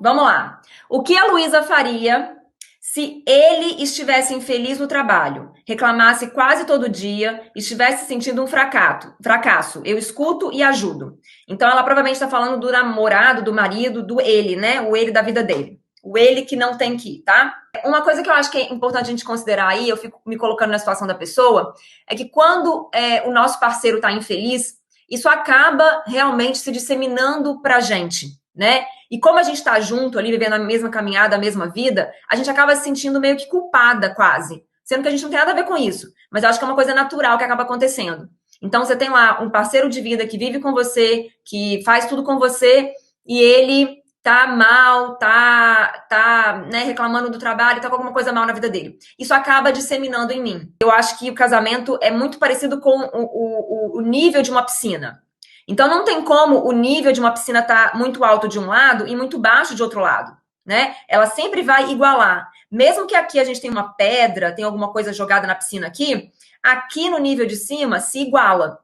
Vamos lá. O que a Luísa faria se ele estivesse infeliz no trabalho, reclamasse quase todo dia, estivesse sentindo um fracasso? Eu escuto e ajudo. Então, ela provavelmente está falando do namorado, do marido, do ele, né? O ele da vida dele. O ele que não tem que ir, tá? Uma coisa que eu acho que é importante a gente considerar aí, eu fico me colocando na situação da pessoa, é que quando o nosso parceiro está infeliz, isso acaba realmente se disseminando pra gente, né? E como a gente está junto ali, vivendo a mesma caminhada, a mesma vida, a gente acaba se sentindo meio que culpada, quase. Sendo que a gente não tem nada a ver com isso. Mas eu acho que é uma coisa natural que acaba acontecendo. Então, você tem lá um parceiro de vida que vive com você, que faz tudo com você, e ele tá mal, né, reclamando do trabalho, tá com alguma coisa mal na vida dele. Isso acaba disseminando em mim. Eu acho que o casamento é muito parecido com o nível de uma piscina. Então não tem como o nível de uma piscina estar muito alto de um lado e muito baixo de outro lado, né? Ela sempre vai igualar. Mesmo que aqui a gente tenha uma pedra, tem alguma coisa jogada na piscina aqui no nível de cima se iguala.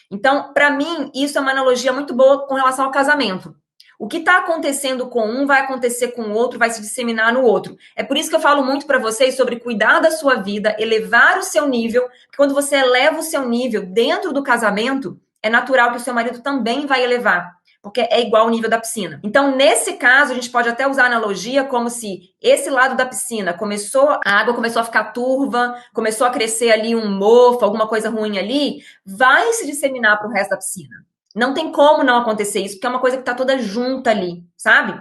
Então, para mim, isso é uma analogia muito boa com relação ao casamento. O que está acontecendo com um vai acontecer com o outro, vai se disseminar no outro. É por isso que eu falo muito para vocês sobre cuidar da sua vida, elevar o seu nível, porque quando você eleva o seu nível dentro do casamento, é natural que o seu marido também vai elevar, porque é igual ao nível da piscina. Então, nesse caso, a gente pode até usar a analogia como se esse lado da piscina a água começou a ficar turva, começou a crescer ali um mofo, alguma coisa ruim ali, vai se disseminar para o resto da piscina. Não tem como não acontecer isso, porque é uma coisa que está toda junta ali, sabe?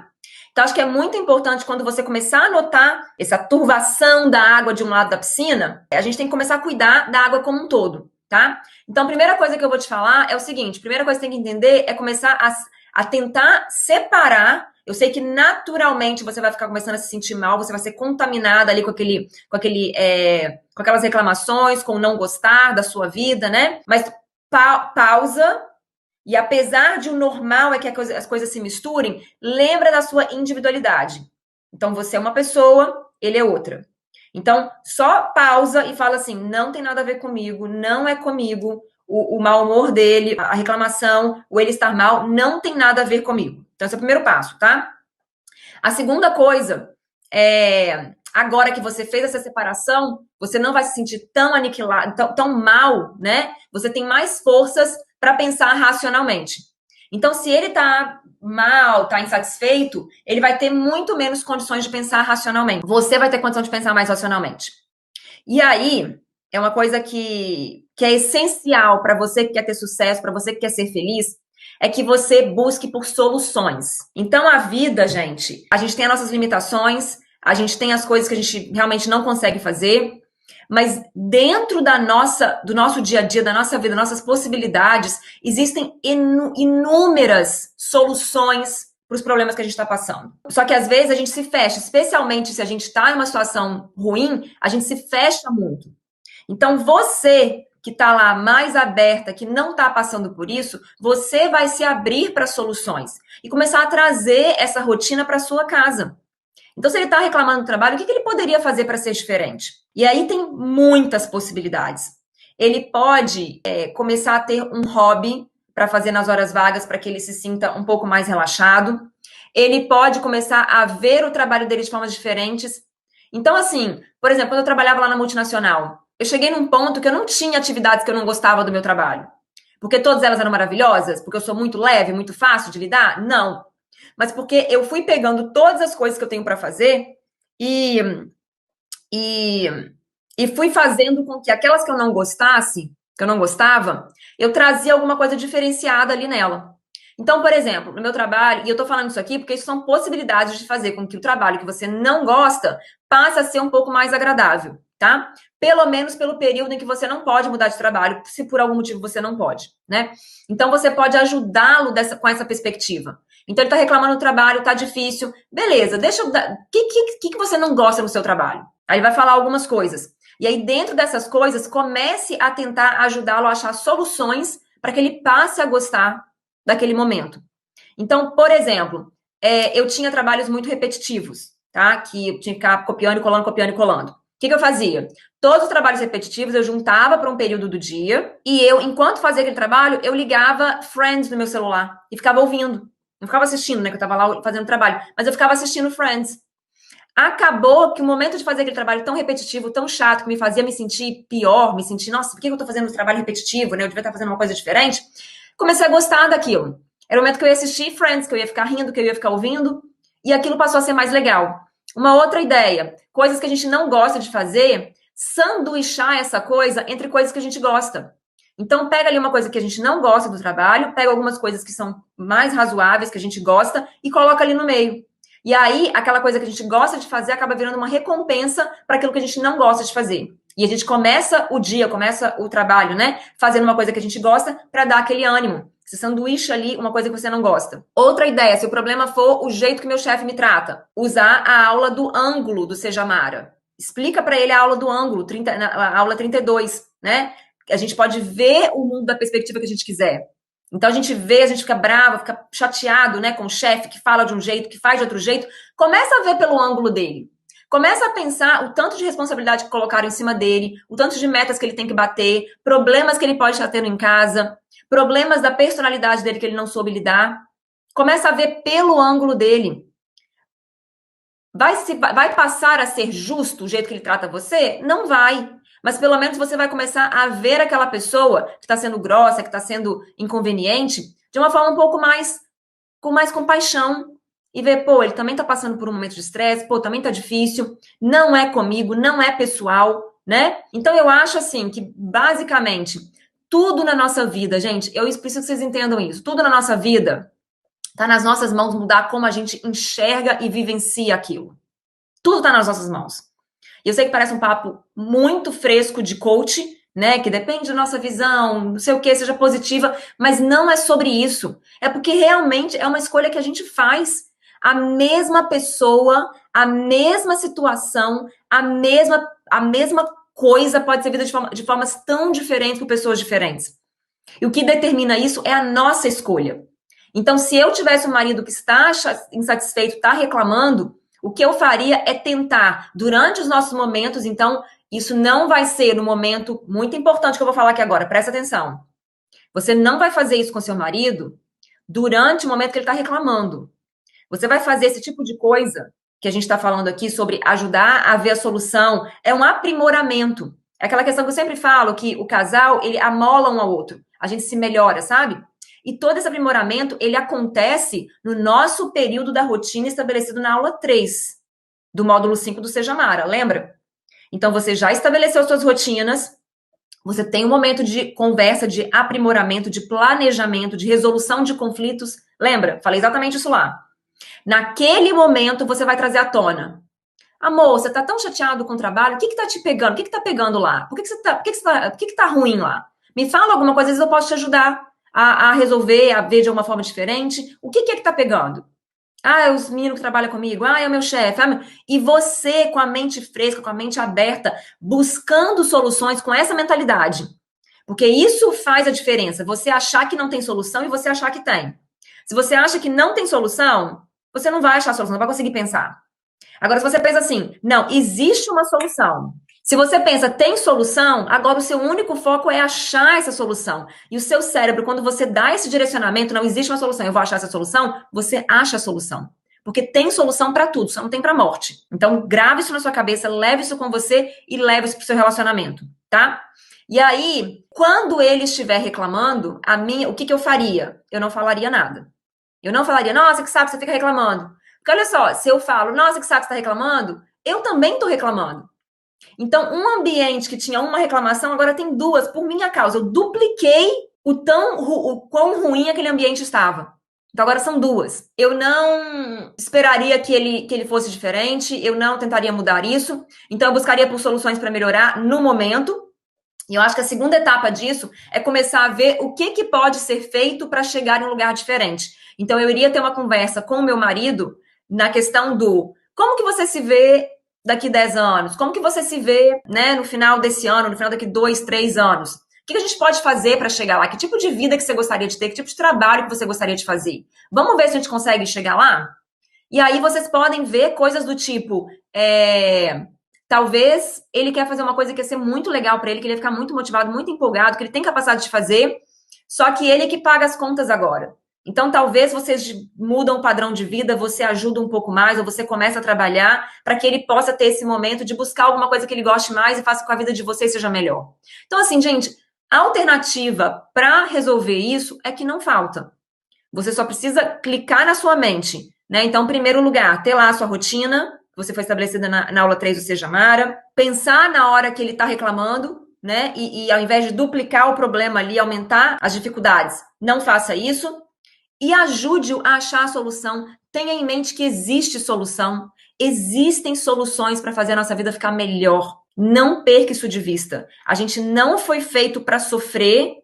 Então, acho que é muito importante quando você começar a notar essa turvação da água de um lado da piscina, a gente tem que começar a cuidar da água como um todo, tá? Então, a primeira coisa que eu vou te falar é o seguinte: a primeira coisa que você tem que entender é começar a tentar separar. Eu sei que naturalmente você vai ficar começando a se sentir mal, você vai ser contaminada ali com aquelas reclamações, com o não gostar da sua vida, né? Mas pausa. E apesar de o normal é que as coisas se misturem, lembra da sua individualidade. Então, você é uma pessoa, ele é outra. Então, só pausa e fala assim: não tem nada a ver comigo, não é comigo, o mau humor dele, a reclamação, o ele estar mal, não tem nada a ver comigo. Então, esse é o primeiro passo, tá? A segunda coisa é, agora que você fez essa separação, você não vai se sentir tão aniquilado, tão mal, né? Você tem mais forças para pensar racionalmente. Então, se ele tá mal, tá insatisfeito, ele vai ter muito menos condições de pensar racionalmente. Você vai ter condição de pensar mais racionalmente. E aí, é uma coisa que é essencial para você que quer ter sucesso, para você que quer ser feliz, é que você busque por soluções. Então, a vida, gente, a gente tem as nossas limitações, a gente tem as coisas que a gente realmente não consegue fazer, mas dentro do nosso dia a dia, da nossa vida, nossas possibilidades, existem inúmeras soluções para os problemas que a gente está passando. Só que às vezes a gente se fecha, especialmente se a gente está em uma situação ruim, a gente se fecha muito. Então você que está lá mais aberta, que não está passando por isso, você vai se abrir para soluções e começar a trazer essa rotina para sua casa. Então, se ele está reclamando do trabalho, o que ele poderia fazer para ser diferente? E aí tem muitas possibilidades. Ele pode começar a ter um hobby para fazer nas horas vagas, para que ele se sinta um pouco mais relaxado. Ele pode começar a ver o trabalho dele de formas diferentes. Então, assim, por exemplo, quando eu trabalhava lá na multinacional, eu cheguei num ponto que eu não tinha atividades que eu não gostava do meu trabalho. Porque todas elas eram maravilhosas? Porque eu sou muito leve, muito fácil de lidar? Não. Mas porque eu fui pegando todas as coisas que eu tenho para fazer e, e, e fui fazendo com que aquelas que eu não gostasse, que eu não gostava, eu trazia alguma coisa diferenciada ali nela. Então, por exemplo, no meu trabalho, e eu tô falando isso aqui porque isso são possibilidades de fazer com que o trabalho que você não gosta passe a ser um pouco mais agradável, tá? Pelo menos pelo período em que você não pode mudar de trabalho, se por algum motivo você não pode, né? Então, você pode ajudá-lo com essa perspectiva. Então, ele tá reclamando do trabalho, tá difícil. Beleza, deixa eu dar. O que você não gosta no seu trabalho? Aí ele vai falar algumas coisas. E aí, dentro dessas coisas, comece a tentar ajudá-lo a achar soluções para que ele passe a gostar daquele momento. Então, por exemplo, eu tinha trabalhos muito repetitivos, tá? Que eu tinha que ficar copiando e colando, copiando e colando. O que eu fazia? Todos os trabalhos repetitivos eu juntava para um período do dia e eu, enquanto fazia aquele trabalho, eu ligava Friends no meu celular e ficava ouvindo. Não ficava assistindo, né? Que eu tava lá fazendo trabalho. Mas eu ficava assistindo Friends. Acabou que o momento de fazer aquele trabalho tão repetitivo, tão chato, que me fazia me sentir pior, me sentir, nossa, por que eu tô fazendo um trabalho repetitivo, né? Eu devia estar fazendo uma coisa diferente. Comecei a gostar daquilo. Era o momento que eu ia assistir Friends, que eu ia ficar rindo, que eu ia ficar ouvindo, e aquilo passou a ser mais legal. Uma outra ideia, coisas que a gente não gosta de fazer, sanduichar essa coisa entre coisas que a gente gosta. Então, pega ali uma coisa que a gente não gosta do trabalho, pega algumas coisas que são mais razoáveis, que a gente gosta, e coloca ali no meio. E aí, aquela coisa que a gente gosta de fazer acaba virando uma recompensa para aquilo que a gente não gosta de fazer. E a gente começa o dia, começa o trabalho, né? Fazendo uma coisa que a gente gosta para dar aquele ânimo. Você sanduícha ali uma coisa que você não gosta. Outra ideia, se o problema for o jeito que meu chefe me trata, usar a aula do ângulo do Sejamara. Explica para ele a aula do ângulo, a aula 32, né? A gente pode ver o mundo da perspectiva que a gente quiser. Então a gente vê, a gente fica bravo, fica chateado, né, com o chefe que fala de um jeito, que faz de outro jeito. Começa a ver pelo ângulo dele. Começa a pensar o tanto de responsabilidade que colocaram em cima dele, o tanto de metas que ele tem que bater, problemas que ele pode estar tendo em casa, problemas da personalidade dele que ele não soube lidar. Começa a ver pelo ângulo dele. Vai passar a ser justo o jeito que ele trata você? Não vai. Mas pelo menos você vai começar a ver aquela pessoa que está sendo grossa, que está sendo inconveniente, de uma forma um pouco mais, com mais compaixão. E ver, pô, ele também está passando por um momento de estresse, pô, também está difícil, não é comigo, não é pessoal, né? Então eu acho assim que, basicamente, tudo na nossa vida, gente, eu preciso que vocês entendam isso, tudo na nossa vida está nas nossas mãos mudar como a gente enxerga e vivencia aquilo. Tudo está nas nossas mãos. E eu sei que parece um papo muito fresco de coach, né? Que depende da nossa visão, não sei o que, seja positiva, mas não é sobre isso. É porque realmente é uma escolha que a gente faz. A mesma pessoa, a mesma situação, a mesma coisa pode ser vista de formas tão diferentes por pessoas diferentes. E o que determina isso é a nossa escolha. Então, se eu tivesse um marido que está insatisfeito, está reclamando, o que eu faria é tentar, durante os nossos momentos, então, isso não vai ser no momento muito importante que eu vou falar aqui agora, presta atenção. Você não vai fazer isso com seu marido durante o momento que ele está reclamando. Você vai fazer esse tipo de coisa que a gente está falando aqui sobre ajudar a ver a solução, é um aprimoramento. É aquela questão que eu sempre falo, que o casal, ele amola um ao outro. A gente se melhora, sabe? E todo esse aprimoramento, ele acontece no nosso período da rotina estabelecido na aula 3 do módulo 5 do Sejamara, lembra? Então, você já estabeleceu suas rotinas, você tem um momento de conversa, de aprimoramento, de planejamento, de resolução de conflitos. Lembra? Falei exatamente isso lá. Naquele momento, você vai trazer à tona. Amor, você tá tão chateado com o trabalho, o que que tá te pegando? O que que tá pegando lá? Por que que tá ruim lá? Me fala alguma coisa, às vezes eu posso te ajudar a resolver, a ver de alguma forma diferente. O que é que tá pegando? Ah, é os meninos que trabalham comigo. Ah, é o meu chefe. E você, com a mente fresca, com a mente aberta, buscando soluções com essa mentalidade. Porque isso faz a diferença. Você achar que não tem solução e você achar que tem. Se você acha que não tem solução, você não vai achar a solução, não vai conseguir pensar. Agora, se você pensa assim, não, existe uma solução. Se você pensa, tem solução, agora o seu único foco é achar essa solução. E o seu cérebro, quando você dá esse direcionamento, não existe uma solução, eu vou achar essa solução, você acha a solução. Porque tem solução para tudo, só não tem para morte. Então, grave isso na sua cabeça, leve isso com você e leve isso pro seu relacionamento, tá? E aí, quando ele estiver reclamando, o que eu faria? Eu não falaria nada. Eu não falaria, nossa, que saco, você fica reclamando. Porque olha só, se eu falo, nossa, que saco, você tá reclamando, eu também tô reclamando. Então, um ambiente que tinha uma reclamação, agora tem duas, por minha causa. Eu dupliquei o quão ruim aquele ambiente estava. Então, agora são duas. Eu não esperaria que ele fosse diferente, eu não tentaria mudar isso. Então, eu buscaria por soluções para melhorar no momento. E eu acho que a segunda etapa disso é começar a ver o que pode ser feito para chegar em um lugar diferente. Então, eu iria ter uma conversa com o meu marido na questão do como que você se vê daqui 10 anos? Como que você se vê, né, no final desse ano, no final daqui 2, 3 anos? O que a gente pode fazer para chegar lá? Que tipo de vida que você gostaria de ter? Que tipo de trabalho que você gostaria de fazer? Vamos ver se a gente consegue chegar lá? E aí vocês podem ver coisas do tipo, talvez ele quer fazer uma coisa que ia ser muito legal para ele, que ele ia ficar muito motivado, muito empolgado, que ele tem capacidade de fazer, só que ele que paga as contas agora. Então, talvez vocês mudam o padrão de vida, você ajuda um pouco mais, ou você começa a trabalhar para que ele possa ter esse momento de buscar alguma coisa que ele goste mais e faça com que a vida de vocês seja melhor. Então, assim, gente, a alternativa para resolver isso é que não falta. Você só precisa clicar na sua mente, né? Então, em primeiro lugar, ter lá a sua rotina, que você foi estabelecida na aula 3 do Seja Mara, pensar na hora que ele está reclamando, né? E ao invés de duplicar o problema ali, aumentar as dificuldades, não faça isso. E ajude-o a achar a solução. Tenha em mente que existe solução. Existem soluções para fazer a nossa vida ficar melhor. Não perca isso de vista. A gente não foi feito para sofrer.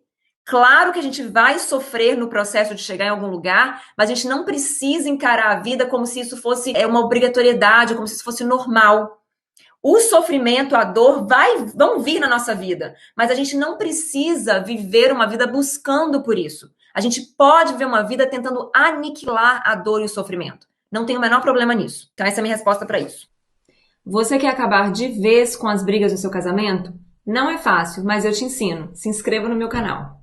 Claro que a gente vai sofrer no processo de chegar em algum lugar, mas a gente não precisa encarar a vida como se isso fosse uma obrigatoriedade, como se isso fosse normal. O sofrimento, a dor vão vir na nossa vida, mas a gente não precisa viver uma vida buscando por isso. A gente pode viver uma vida tentando aniquilar a dor e o sofrimento. Não tem o menor problema nisso. Então, essa é a minha resposta para isso. Você quer acabar de vez com as brigas do seu casamento? Não é fácil, mas eu te ensino. Se inscreva no meu canal.